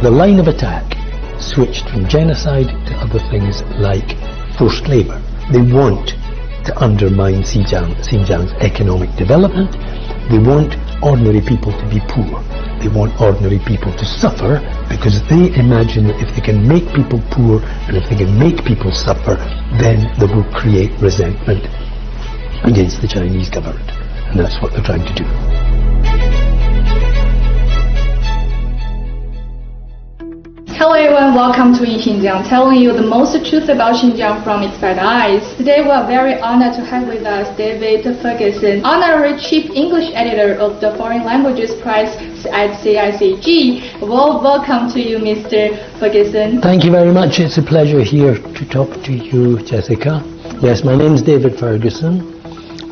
The line of attack switched from genocide to other things like forced labour. They want to undermine Xinjiang's economic development. They want ordinary people to be poor. They want ordinary people to suffer because they imagine that if they can make people poor and if they can make people suffer, then they will create resentment against the Chinese government. And that's what they're trying to do. Hello everyone, welcome to InXinjiang, telling you the most truth about Xinjiang from its bad eyes. Today we are very honored to have with us David Ferguson, honorary chief English editor of the Foreign Languages Prize at CICG. Well, welcome to you, Mr. Ferguson. Thank you very much. It's a pleasure here to talk to you, Jessica. Yes, my name is David Ferguson.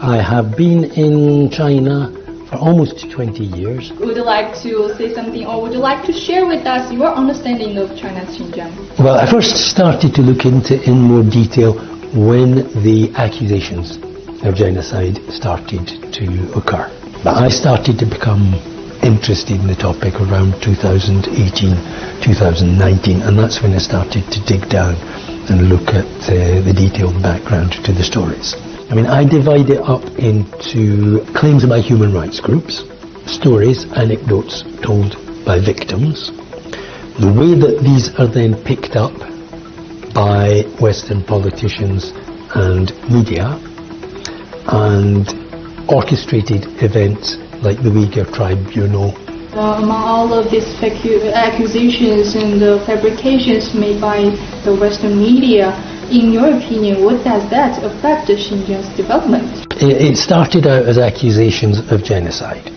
I have been in China for almost 20 years. Would you like to say something, or would you like to share with us your understanding of China's Xinjiang? Well, I first started to look into in more detail when the accusations of genocide started to occur. But I started to become interested in the topic around 2018, 2019, and that's when I started to dig down and look at the detailed background to the stories. I mean, I divide it up into claims by human rights groups, stories, anecdotes told by victims, the way that these are then picked up by Western politicians and media, and orchestrated events like the Uyghur Tribunal. Among all of these accusations and fabrications made by the Western media, in your opinion, what does that affect Xinjiang's development? It started out as accusations of genocide.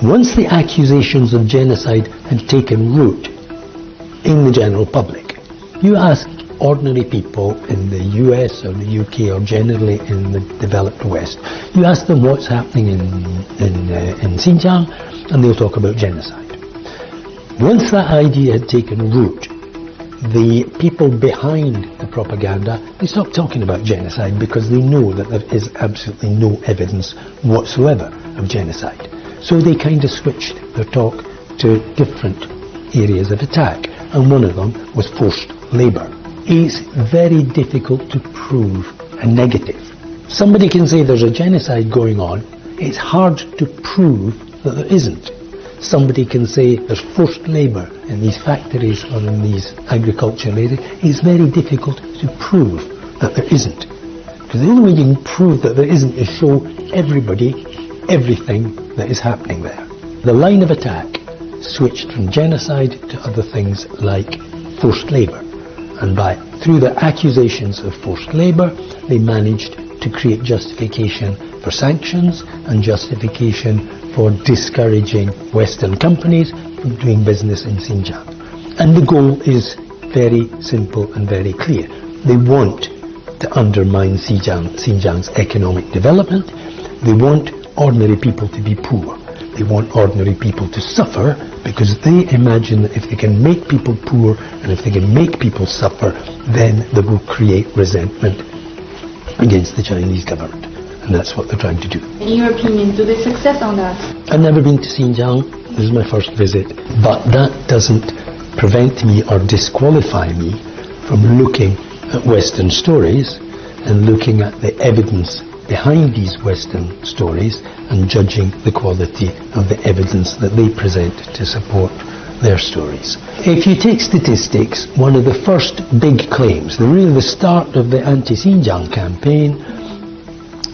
Once the accusations of genocide had taken root in the general public, you ask ordinary people in the US or the UK or generally in the developed West, you ask them what's happening in Xinjiang, and they'll talk about genocide. Once that idea had taken root, the people behind the propaganda, they stopped talking about genocide because they know that there is absolutely no evidence whatsoever of genocide. So they kind of switched their talk to different areas of attack, and one of them was forced labour. It's very difficult to prove a negative. Somebody can say there's a genocide going on, it's hard to prove that there isn't. Somebody can say there's forced labour in these factories or in these agricultural areas. It's very difficult to prove that there isn't. Because the only way you can prove that there isn't is show everybody everything that is happening there. The line of attack switched from genocide to other things like forced labour. And through the accusations of forced labour, they managed to create justification for sanctions and justification for discouraging Western companies from doing business in Xinjiang. And the goal is very simple and very clear. They want to undermine Xinjiang's economic development. They want ordinary people to be poor. They want ordinary people to suffer because they imagine that if they can make people poor and if they can make people suffer, then they will create resentment against the Chinese government. And that's what they're trying to do. In your opinion, do they succeed on that? I've never been to Xinjiang. This is my first visit. But that doesn't prevent me or disqualify me from looking at Western stories and looking at the evidence behind these Western stories and judging the quality of the evidence that they present to support their stories. If you take statistics, one of the first big claims, really the start of the anti-Xinjiang campaign,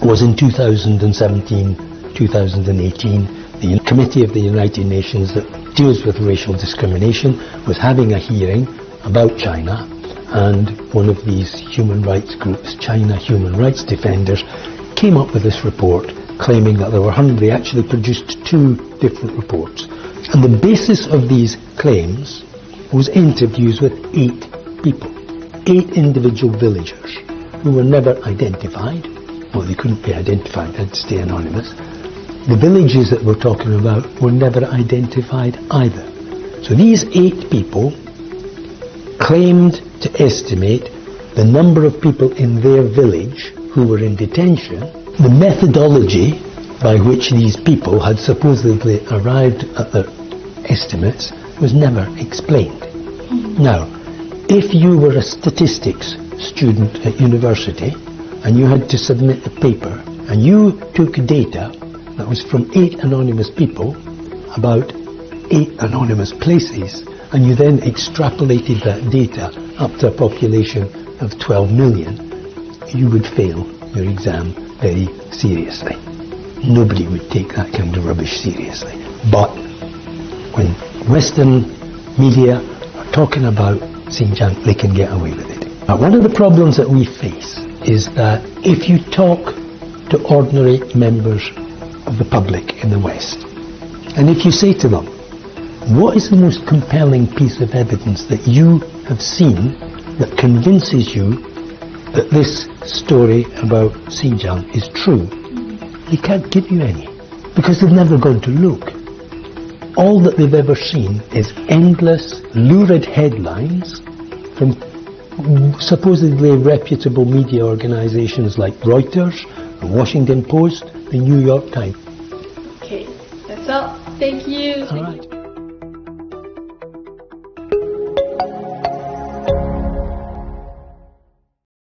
was in 2017, 2018. The Committee of the United Nations that deals with racial discrimination was having a hearing about China, and one of these human rights groups, China Human Rights Defenders, came up with this report claiming that there were they actually produced 2 different reports. And the basis of these claims was interviews with 8 people, 8 individual villagers who were never identified. Well, they couldn't be identified, they had to stay anonymous. The villages that we're talking about were never identified either. So these 8 people claimed to estimate the number of people in their village who were in detention. The methodology by which these people had supposedly arrived at their estimates was never explained. Now, if you were a statistics student at university and you had to submit a paper and you took data that was from 8 anonymous people about 8 anonymous places, and you then extrapolated that data up to a population of 12 million, you would fail your exam very seriously. Nobody would take that kind of rubbish seriously. But when Western media are talking about Xinjiang, they can get away with it. Now, one of the problems that we face is that if you talk to ordinary members of the public in the West, and if you say to them, what is the most compelling piece of evidence that you have seen that convinces you that this story about Xinjiang is true? They can't give you any, because they've never gone to look. All that they've ever seen is endless, lurid headlines from supposedly reputable media organizations like Reuters, the Washington Post, the New York Times. Okay, that's all. Thank you. All right.